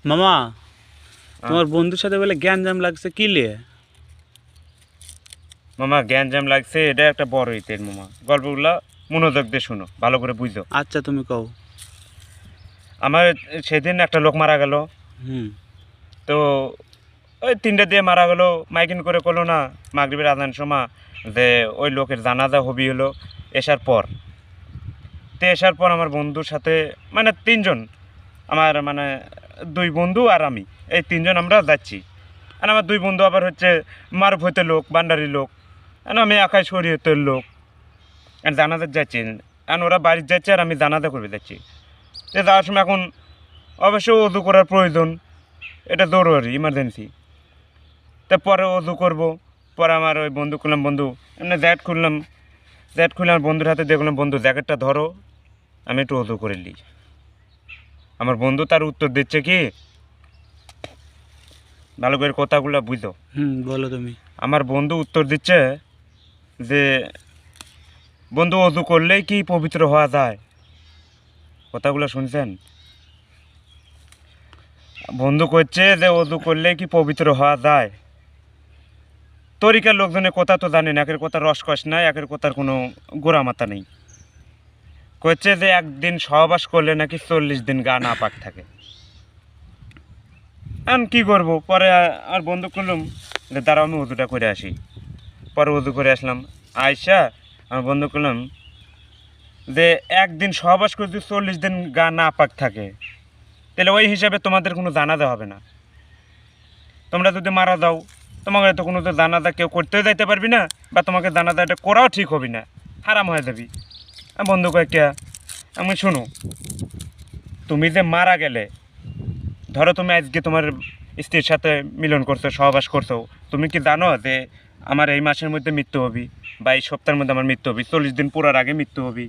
মামা, তোমার বন্ধুর সাথে বলে গ্যাঞ্জাম লাগছে কি লিয়ে? মামা গ্যাঞ্জাম লাগছে, এটা একটা বড় ইতের মামা। গল্পগুলা মনোযোগ দিয়ে শুনো, ভালো করে বুঝো। আচ্ছা, তুমি কও। আমার সেদিন একটা লোক মারা গেল। হুম। তো ওই 3টে দিয়ে মারা গেলো, মাইকিং করে করলো না মাগরিবের আজান সময় যে ওই লোকের জানাজা হবি হলো। এসার পর এসার পর আমার বন্ধুর সাথে মানে 3জন, আমার মানে 2 বন্ধু আর আমি, এই 3জন আমরা যাচ্ছি। আর আমার 2 বন্ধু আবার হচ্ছে মারুফ হইতে লোক, বান্ডারি লোক। আর আমি আকাশ শরীয়তের লোক। আর জানাজা যাচ্ছি, আর ওরা বাড়ির যাচ্ছে আর আমি জানাজা করবে যাচ্ছি। তো যাওয়ার সময় এখন অবশ্য অজু করার প্রয়োজন, এটা জরুরি ইমার্জেন্সি। তা পরে অজু করবো। পরে আমার ওই বন্ধু খুললাম, বন্ধু এমনি জ্যাকেট খুলে আমার বন্ধুর হাতে দেখলাম, বন্ধু জ্যাকেটটা ধরো, আমি একটু অজু করে নিই। আমার বন্ধু তার উত্তর দিচ্ছে কি, ভালো করে কথাগুলো বুঝো। বলো তুমি। আমার বন্ধু উত্তর দিচ্ছে যে, বন্ধু অজু করলেই কি পবিত্র হওয়া যায়? কথাগুলো শুনছেন? বন্ধু করছে যে অজু করলেই কি পবিত্র হওয়া যায়? তরিকার লোকজনের কথা তো জানেন, একের কথা রসকস নাই, একের কথার কোনো গোড়া মাথা নেই। করছে যে একদিন সহবাস করলে নাকি 40 দিন গা না পাক থাকে। আমি কী করবো? পরে আর বন্ধু করলাম যে দাঁড়াও আমি উজুটা করে আসি। পরে উজু করে আসলাম, আয়সা আমার বন্ধু করলাম যে একদিন সহবাস করে যদি 40 দিন গা না পাক থাকে, তাহলে ওই হিসাবে তোমাদের কোনো জানাজা হবে না। তোমরা যদি মারা যাও, তোমাকে তো কোনো তো জানাজা কেউ করতেও যাইতে পারবি না, বা তোমাকে জানাজা এটা করাও ঠিক হবে না, হারাম হয়ে যাবি। বন্ধু কয়েকটা আমি শুনো, তুমি যে মারা গেলে, ধরো তুমি আজকে তোমার স্ত্রীর সাথে মিলন করছো, সহবাস করছো, তুমি কি জানো যে আমার এই মাসের মধ্যে মৃত্যু হবি, বা এই সপ্তাহের মধ্যে আমার মৃত্যু হবি, 40 দিন পুরার আগে মৃত্যু হবি,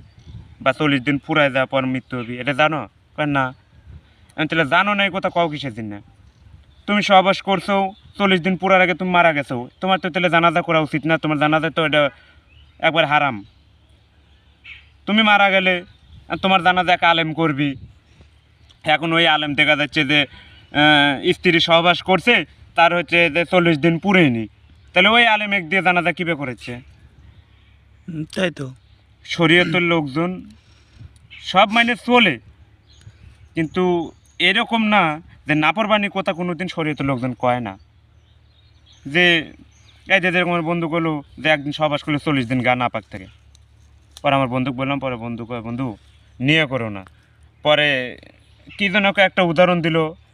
বা 40 দিন পুরায় যাওয়ার পর মৃত্যু হবি, এটা জানো? না। আমি তাহলে জানো না, এই কথা কও কিসের দিন না? তুমি সহবাস করছো, 40 দিন পুরার আগে তুমি মারা গেছো, তোমার তো তাহলে জানাজা করা উচিত না, তোমার জানাজা তো এটা একবার হারাম। তুমি মারা গেলে তোমার জানাজা এক আলেম করবি, এখন ওই আলেম দেখা যাচ্ছে যে স্ত্রী সহবাস করছে, তার হচ্ছে যে 40 দিন পুরেনি, তাহলে ওই আলেম এক দিয়ে জানাজা কীভাবে করেছে? তাই তো। শরীয়তের লোকজন সব মানে চলে, কিন্তু এরকম না যে নাফরমানির কথা কোনো দিন শরীয়তের লোকজন কয় না। যে এই যে যেরকম আমার বন্ধু করলো যে একদিন সহবাস করলে 40 দিন গা না পাক থাকে। পরে আমার বন্ধুকে বললাম, পরে বন্ধু কয়, বন্ধু নিয়ে করো না। পরে কী যেন একটা উদাহরণ দিল